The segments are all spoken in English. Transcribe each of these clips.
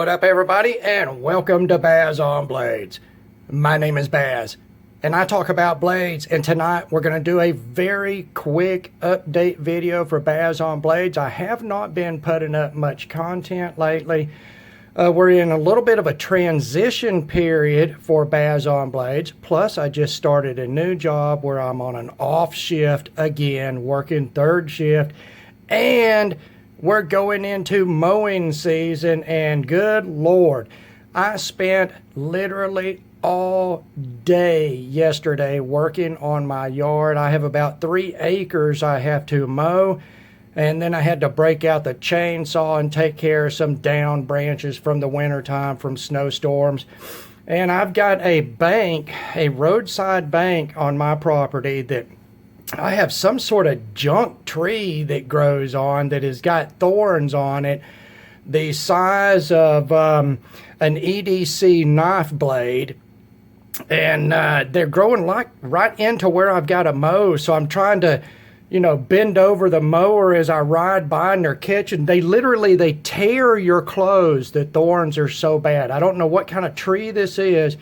What up, everybody, and welcome to Baz on Blades. My name is Baz, and I talk about blades, and tonight we're going to do a very quick update video for Baz on Blades. I have not been putting up much content lately. We're in a little bit of a transition period for Baz on Blades, plus I just started a new job where I'm on an off shift again, working third shift, and we're going into mowing season, and good Lord, I spent literally all day yesterday working on my yard. I have about 3 acres I have to mow, and then I had to break out the chainsaw and take care of some down branches from the wintertime from snowstorms. And I've got a bank, a roadside bank on my property that I have some sort of junk tree that grows on that has got thorns on it the size of an EDC knife blade, and they're growing like right into where I've got to mow. So I'm trying to, bend over the mower as I ride by, and they're catching. They tear your clothes. The thorns are so bad. I don't know what kind of tree this is,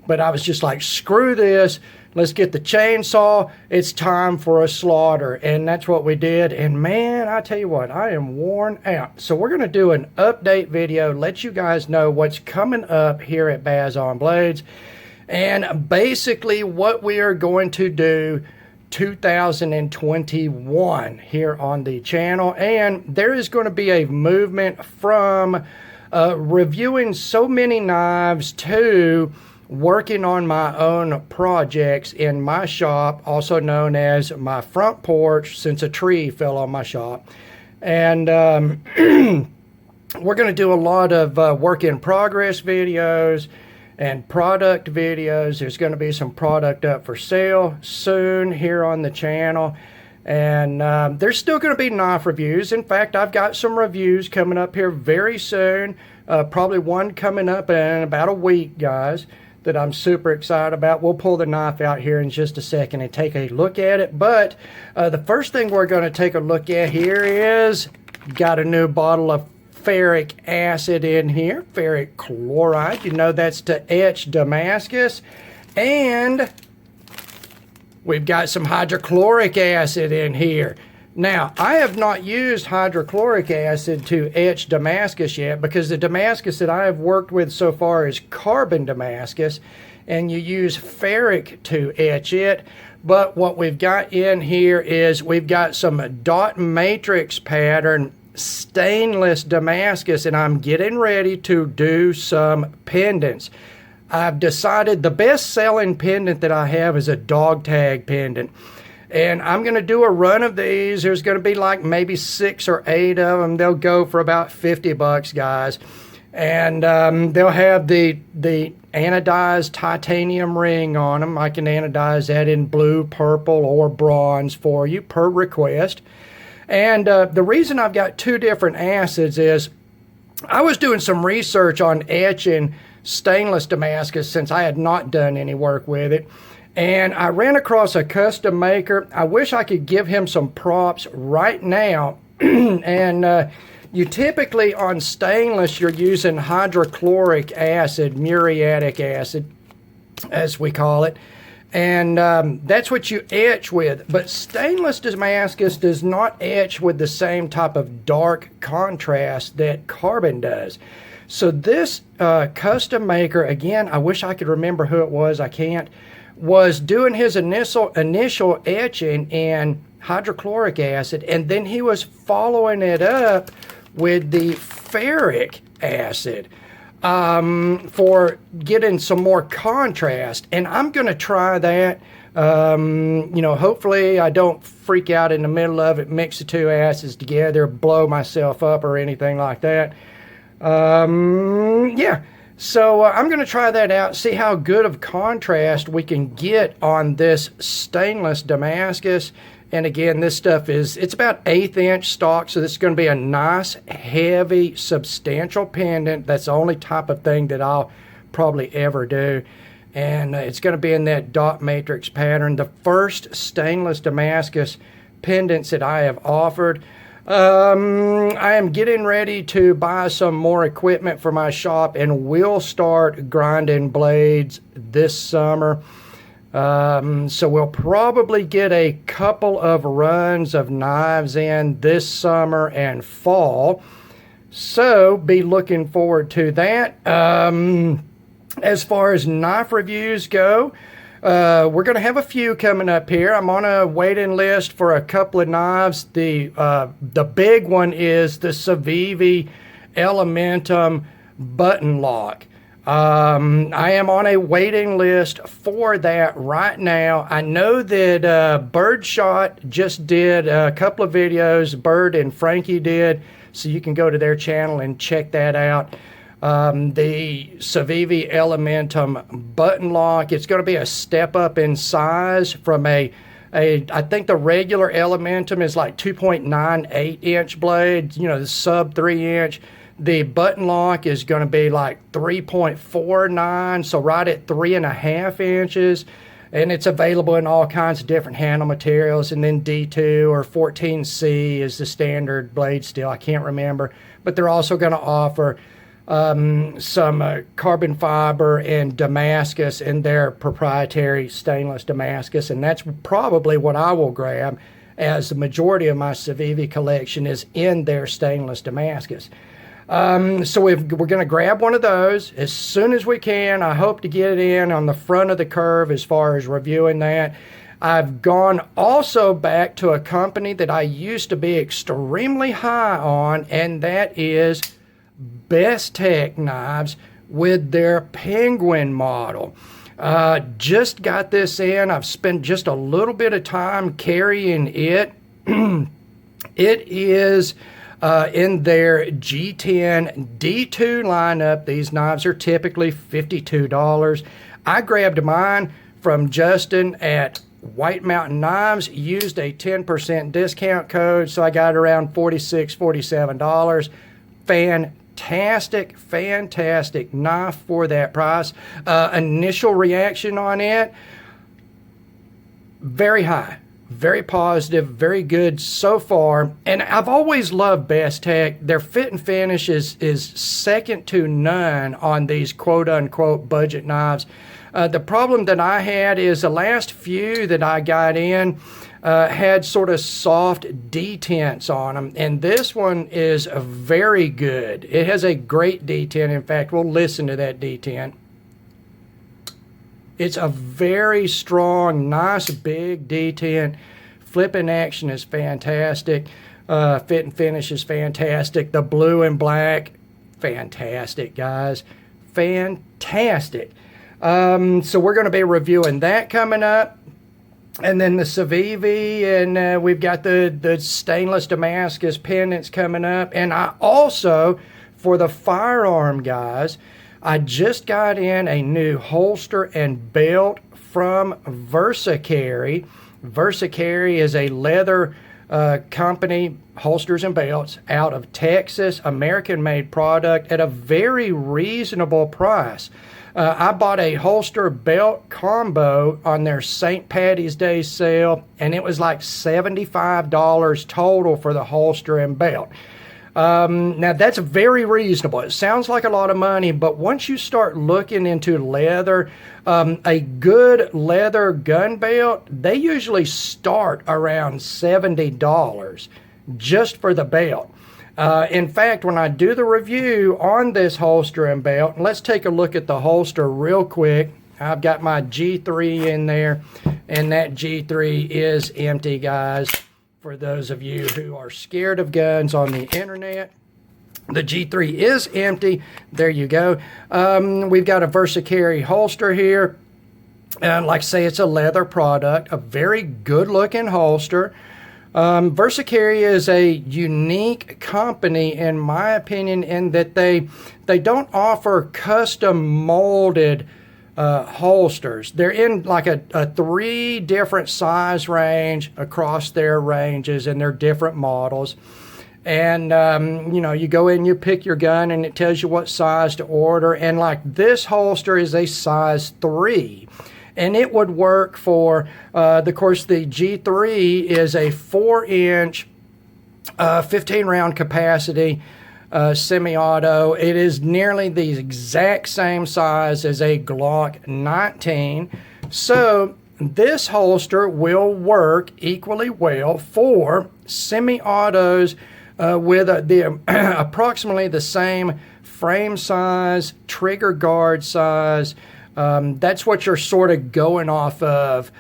but I was just like, screw this. Let's get the chainsaw. It's time for a slaughter. And that's what we did. And man, I tell you what, I am worn out. So we're going to do an update video, let you guys know what's coming up here at Baz on Blades. And basically what we are going to do 2021 here on the channel. And there is going to be a movement from reviewing so many knives to working on my own projects in my shop, also known as my front porch, since a tree fell on my shop. And we're going to do a lot of work in progress videos and product videos. There's going to be some product up for sale soon here on the channel. And there's still going to be knife reviews. In fact, I've got some reviews coming up here very soon. Probably one coming up in about a week, guys, that I'm super excited about. We'll pull the knife out here in just a second and take a look at it. But the first thing we're going to take a look at here is, got a new bottle of ferric acid in here, ferric chloride. That's to etch Damascus. And we've got some hydrochloric acid in here. Now, I have not used hydrochloric acid to etch Damascus yet, because the Damascus that I have worked with so far is carbon Damascus, and you use ferric to etch it. But what we've got in here is we've got some dot matrix pattern stainless Damascus, and I'm getting ready to do some pendants. I've decided the best selling pendant that I have is a dog tag pendant. And I'm going to do a run of these. There's going to be like maybe 6 or 8 of them. They'll go for about $50, guys. And they'll have the anodized titanium ring on them. I can anodize that in blue, purple, or bronze for you per request. And the reason I've got 2 different acids is I was doing some research on etching stainless Damascus since I had not done any work with it. And I ran across a custom maker. I wish I could give him some props right now. And you typically on stainless, you're using hydrochloric acid, muriatic acid, as we call it. And that's what you etch with. But stainless Damascus does not etch with the same type of dark contrast that carbon does. So this custom maker, again, I wish I could remember who it was. I can't. Was doing his initial etching in hydrochloric acid, and then he was following it up with the ferric acid for getting some more contrast. And I'm going to try that. Hopefully I don't freak out in the middle of it, mix the 2 acids together, blow myself up or anything like that. Yeah. So I'm going to try that out, see how good of contrast we can get on this stainless Damascus. And again, this stuff it's about 1/8 inch stock, so this is going to be a nice, heavy, substantial pendant. That's the only type of thing that I'll probably ever do. And it's going to be in that dot matrix pattern. The first stainless Damascus pendants that I have offered. I am getting ready to buy some more equipment for my shop, and we'll start grinding blades this summer. So we'll probably get a couple of runs of knives in this summer and fall. So be looking forward to that. As far as knife reviews go, we're going to have a few coming up here. I'm on a waiting list for a couple of knives. The big one is the Civivi Elementum button lock. I am on a waiting list for that right now. I know that Birdshot just did a couple of videos. Bird and Frankie did, so you can go to their channel and check that out. The Civivi Elementum button lock, it's going to be a step up in size from I think the regular Elementum is like 2.98 inch blade, you know, the sub 3 inch. The button lock is going to be like 3.49, so right at 3.5 inches. And it's available in all kinds of different handle materials. And then D2 or 14C is the standard blade steel. I can't remember. But they're also going to offer some carbon fiber and Damascus in their proprietary stainless Damascus. And that's probably what I will grab, as the majority of my Civivi collection is in their stainless Damascus. So we're going to grab one of those as soon as we can. I hope to get it in on the front of the curve as far as reviewing that. I've gone also back to a company that I used to be extremely high on, and that is Bestech knives with their Penguin model. Just got this in. I've spent just a little bit of time carrying it. It is in their G10 D2 lineup. These knives are typically $52. I grabbed mine from Justin at White Mountain Knives, used a 10% discount code, so I got around $46, $47. Fantastic knife for that price. Initial reaction on it, very high. Very positive, very good so far. And I've always loved Bestech. Their fit and finish is second to none on these quote-unquote budget knives. The problem that I had is the last few that I got in had sort of soft detents on them. And this one is very good. It has a great detent. In fact, we'll listen to that detent. It's a very strong, nice, big detent. Flipping action is fantastic. Fit and finish is fantastic. The blue and black, fantastic, guys. Fantastic. So we're going to be reviewing that coming up. And then the Civivi, and we've got the stainless Damascus pendants coming up. And I also, for the firearm guys, I just got in a new holster and belt from Versacarry. Versacarry is a leather company, holsters and belts, out of Texas, American-made product at a very reasonable price. I bought a holster belt combo on their St. Patty's Day sale, and it was like $75 total for the holster and belt. Now that's very reasonable. It sounds like a lot of money, but once you start looking into leather, a good leather gun belt, they usually start around $70 just for the belt. In fact, when I do the review on this holster and belt, let's take a look at the holster real quick. I've got my G3 in there, and that G3 is empty, guys. For those of you who are scared of guns on the internet, the G3 is empty. There you go. We've got a Versacarry holster here. Like I say, it's a leather product, a very good looking holster. Versacarry is a unique company, in my opinion, in that they don't offer custom molded holsters. They're in like a 3 different size range across their ranges and their different models. And, you know, you go in, you pick your gun, and it tells you what size to order. And like this holster is a size 3. And it would work for, of course, the G3 is a 4-inch 15 round capacity, semi-auto. It is nearly the exact same size as a Glock 19. So this holster will work equally well for semi-autos with the approximately the same frame size, trigger guard size. That's what you're sort of going off of.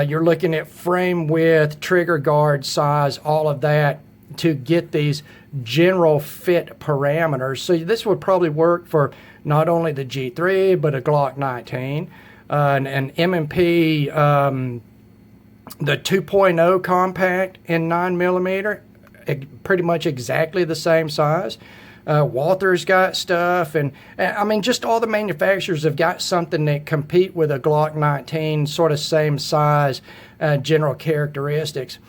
You're looking at frame width, trigger guard size, all of that to get these general fit parameters. So this would probably work for not only the G3, but a Glock 19, an M&P, the 2.0 compact in 9mm, pretty much exactly the same size. Walther's got stuff, and I mean, just all the manufacturers have got something that compete with a Glock 19, sort of same size, general characteristics.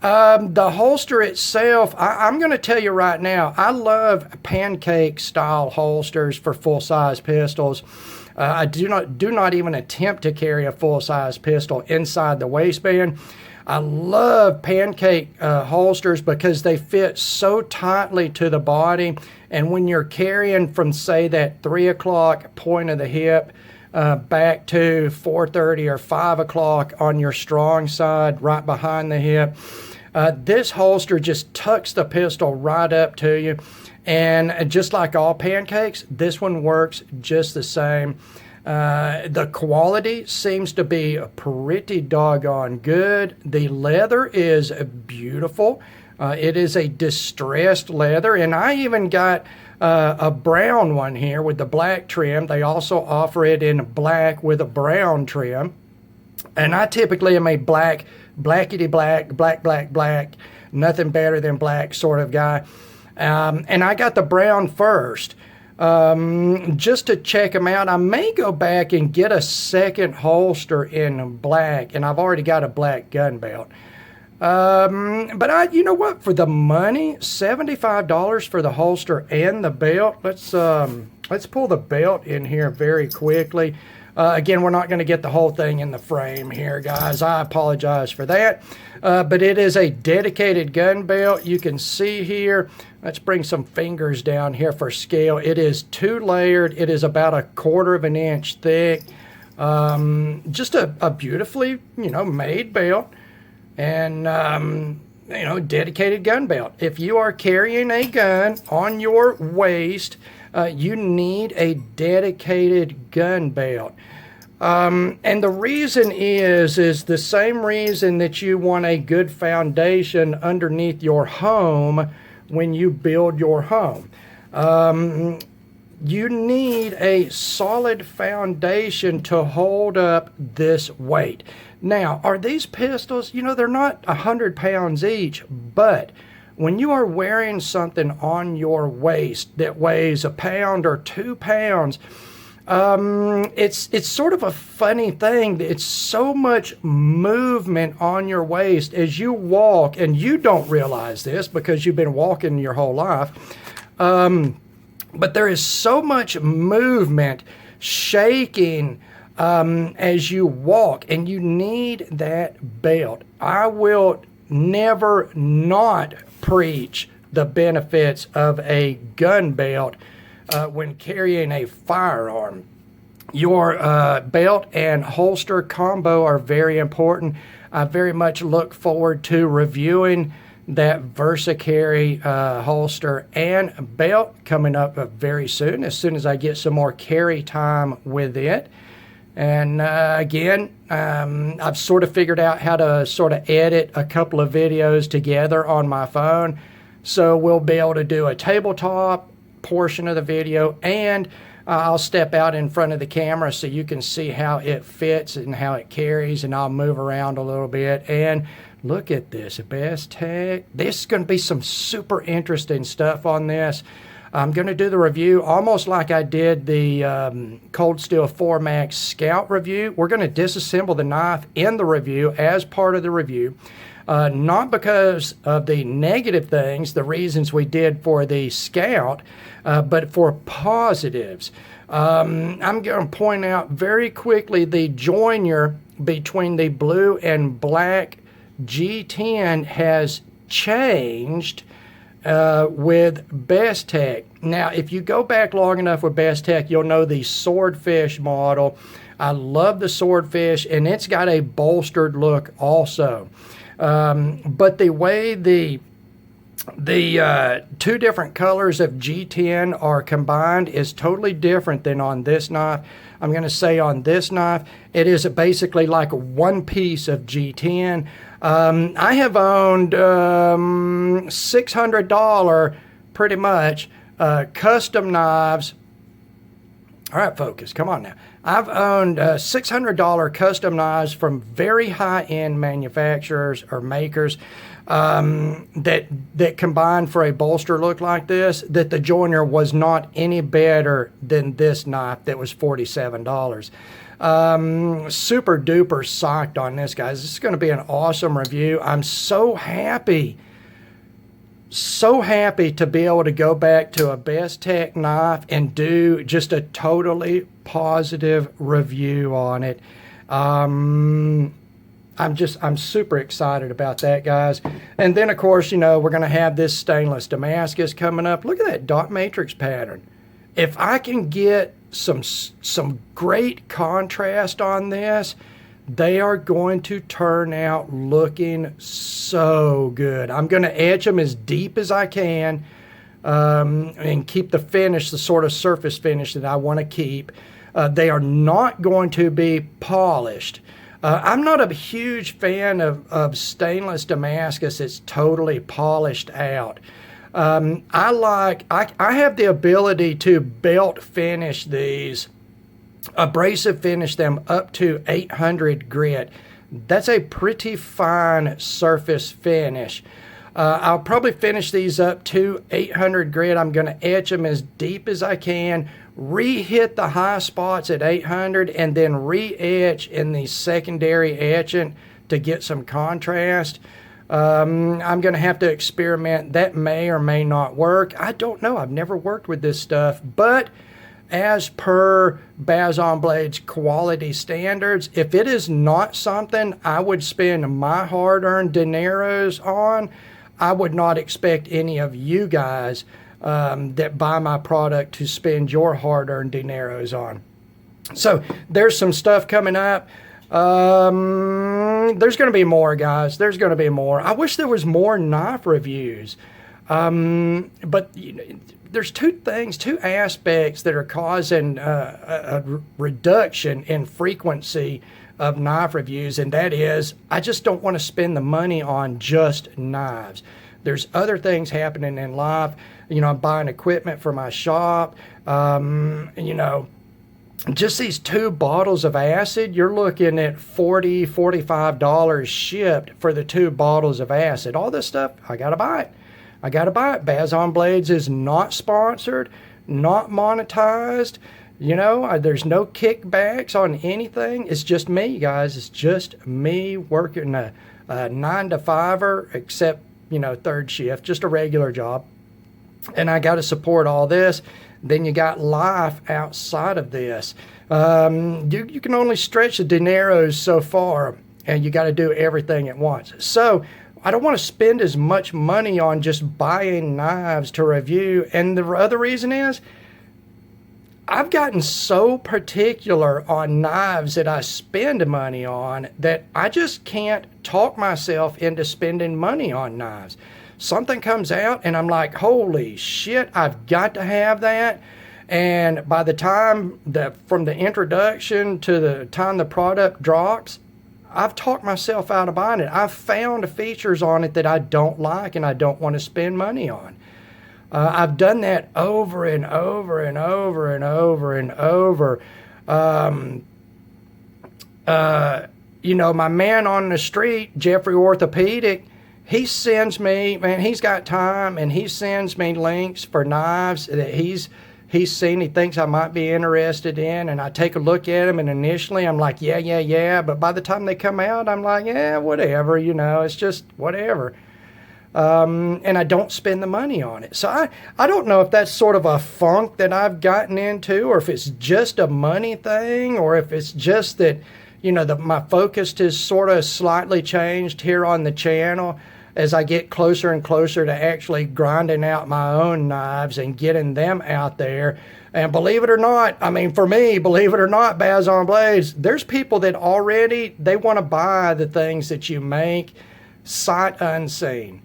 The holster itself, I'm going to tell you right now, I love pancake style holsters for full-size pistols. I do not even attempt to carry a full-size pistol inside the waistband. I love pancake holsters because they fit so tightly to the body, and when you're carrying from, say, that 3 o'clock point of the hip back to 4:30 or 5 o'clock on your strong side right behind the hip, this holster just tucks the pistol right up to you, and just like all pancakes, this one works just the same. The quality seems to be pretty doggone good. The leather is beautiful. It is a distressed leather, and I even got a brown one here with the black trim. They also offer it in black with a brown trim, and I typically am a blackity black, nothing better than black sort of guy. And I got the brown first. Just to check them out. I may go back and get a second holster in black, and I've already got a black gun belt. But you know what? For the money, $75 for the holster and the belt. Let's pull the belt in here very quickly. Again, we're not going to get the whole thing in the frame here, guys. I apologize for that. But it is a dedicated gun belt. You can see here. Let's bring some fingers down here for scale. It is 2-layered. It is about 1/4 of an inch thick. Just a beautifully, made belt. And, dedicated gun belt. If you are carrying a gun on your waist, you need a dedicated gun belt. And the reason is the same reason that you want a good foundation underneath your home when you build your home. You need a solid foundation to hold up this weight. Now, are these pistols, they're not 100 pounds each, but when you are wearing something on your waist that weighs 1 pound or 2 pounds, it's sort of a funny thing. It's so much movement on your waist as you walk, and you don't realize this because you've been walking your whole life. But there is so much movement, shaking, as you walk, and you need that belt. I will never not preach the benefits of a gun belt when carrying a firearm. Your belt and holster combo are very important. I very much look forward to reviewing that Versacarry holster and belt coming up very soon as I get some more carry time with it. And again, I've sort of figured out how to sort of edit a couple of videos together on my phone. So we'll be able to do a tabletop portion of the video, and I'll step out in front of the camera so you can see how it fits and how it carries, and I'll move around a little bit. And look at this, Bestech. This is going to be some super interesting stuff on this. I'm going to do the review almost like I did the Cold Steel 4 Max Scout review. We're going to disassemble the knife in the review as part of the review. Not because of the negative things, the reasons we did for the Scout, but for positives. I'm going to point out very quickly the joiner between the blue and black G10 has changed with Bestech. Now, if you go back long enough with Bestech, you'll know the swordfish model. I love the swordfish, and it's got a bolstered look also. But the way the two different colors of G10 are combined is totally different than on this knife. I'm going to say on this knife, it is basically like one piece of G10. I have owned $600 pretty much custom knives. All right, focus. Come on now. I've owned $600 custom knives from very high-end manufacturers or makers that combine for a bolster look like this, that the joiner was not any better than this knife that was $47. Super duper psyched on this, guys. This is going to be an awesome review. I'm so happy to be able to go back to a Bestech knife and do just a totally positive review on it. I'm super excited about that, guys. And then, of course, you know, we're going to have this stainless Damascus coming up. Look at that dot matrix pattern. If I can get some great contrast on this, they are going to turn out looking so good. I'm going to etch them as deep as I can and keep the finish, the sort of surface finish that I want to keep. They are not going to be polished. I'm not a huge fan of stainless Damascus. It's totally polished out. I have the ability to belt finish these, abrasive finish them up to 800 grit. That's a pretty fine surface finish. I'll probably finish these up to 800 grit. I'm going to etch them as deep as I can, re-hit the high spots at 800, and then re-etch in the secondary etchant to get some contrast. I'm going to have to experiment. That may or may not work. I don't know. I've never worked with this stuff, but as per Bazon Blades quality standards, if it is not something I would spend my hard-earned dineros on, I would not expect any of you guys that buy my product to spend your hard-earned dineros on. So there's some stuff coming up. There's going to be more, guys. There's going to be more. I wish there was more knife reviews. But there's two aspects that are causing a reduction in frequency of knife reviews, and that is I just don't want to spend the money on just knives. There's other things happening in life. You know, I'm buying equipment for my shop. You know, just these 2 bottles of acid, you're looking at $40, $45 shipped for the 2 bottles of acid. All this stuff, I got to buy it. I got to buy it. Bazon Blades is not sponsored, not monetized. You know, there's no kickbacks on anything. It's just me, guys. It's just me working a 9 to 5-er, except, you know, third shift, just a regular job. And I got to support all this. Then you got life outside of this. You can only stretch the dineros so far, and you got to do everything at once. So I don't want to spend as much money on just buying knives to review. And the other reason is I've gotten so particular on knives that I spend money on that I just can't talk myself into spending money on knives. Something comes out and I'm like, holy shit, I've got to have that. And by the time from the introduction to the time the product drops, I've talked myself out of buying it. I've found features on it that I don't like and I don't want to spend money on. I've done that over and over and over and over and over. You know, my man on the street, Jeffrey Orthopedic, he sends me, man, he's got time, and he sends me links for knives that he's seen, he thinks I might be interested in, and I take a look at them, and initially I'm like, yeah, but by the time they come out, I'm like, yeah, whatever, you know, it's just whatever. And I don't spend the money on it. So I don't know if that's sort of a funk that I've gotten into, or if it's just a money thing, or if it's just that, you know, my focus has sort of slightly changed here on the channel. as I get closer and closer to actually grinding out my own knives and getting them out there. And believe it or not, I mean, for me, believe it or not, Baz on Blades, there's people that already, they want to buy the things that you make sight unseen.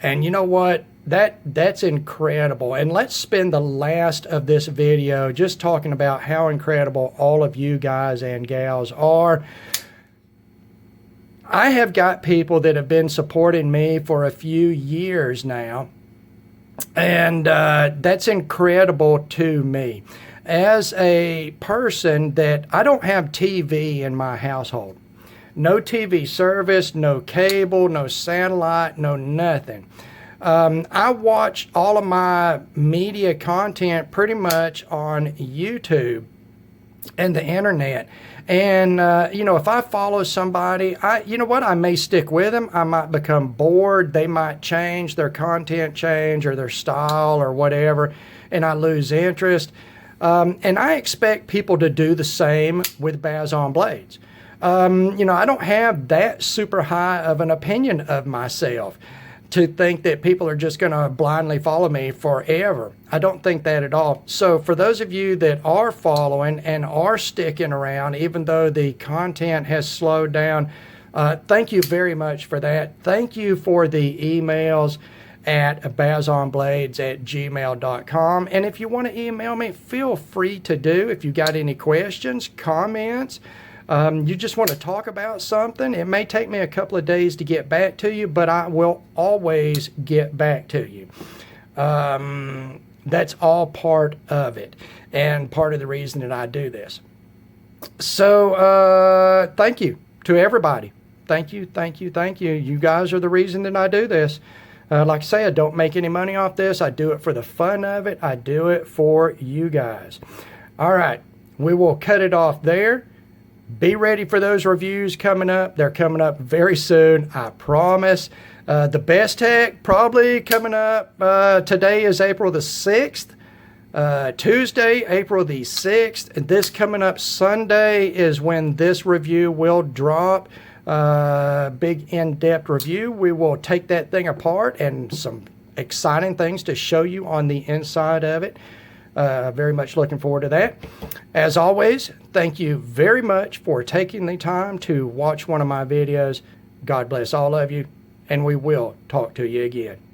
And you know what? That's incredible. And let's spend the last of this video just talking about how incredible all of you guys and gals are. I have got people that have been supporting me for a few years now, and that's incredible to me. As a person that I don't have TV in my household, no TV service, no cable, no satellite, no nothing. I watch all of my media content pretty much on YouTube and the internet. And, you know, if I follow somebody, you know what, I may stick with them. I might become bored. They might change, their content change or their style or whatever, and I lose interest. And I expect people to do the same with Baz on Blades. You know, I don't have that super high of an opinion of myself to think that people are just going to blindly follow me forever. I don't think that at all. So for those of you that are following and are sticking around, even though the content has slowed down, thank you very much for that. Thank you for the emails at bazonblades@gmail.com. And if you want to email me, feel free to do. If you got any questions, comments, you just want to talk about something, it may take me a couple of days to get back to you, but I will always get back to you. That's all part of it and part of the reason that I do this. So thank you to everybody. Thank you, thank you, thank you. You guys are the reason that I do this. Like I say, I don't make any money off this. I do it for the fun of it. I do it for you guys. All right, we will cut it off there. Be ready for those reviews coming up. They're coming up very soon, I promise. The Bestech probably coming up. Today is April the 6th. Tuesday, April the 6th. And this coming up Sunday is when this review will drop. Big in-depth review. We will take that thing apart and some exciting things to show you on the inside of it. Very much looking forward to that. As always, thank you very much for taking the time to watch one of my videos. God bless all of you, and we will talk to you again.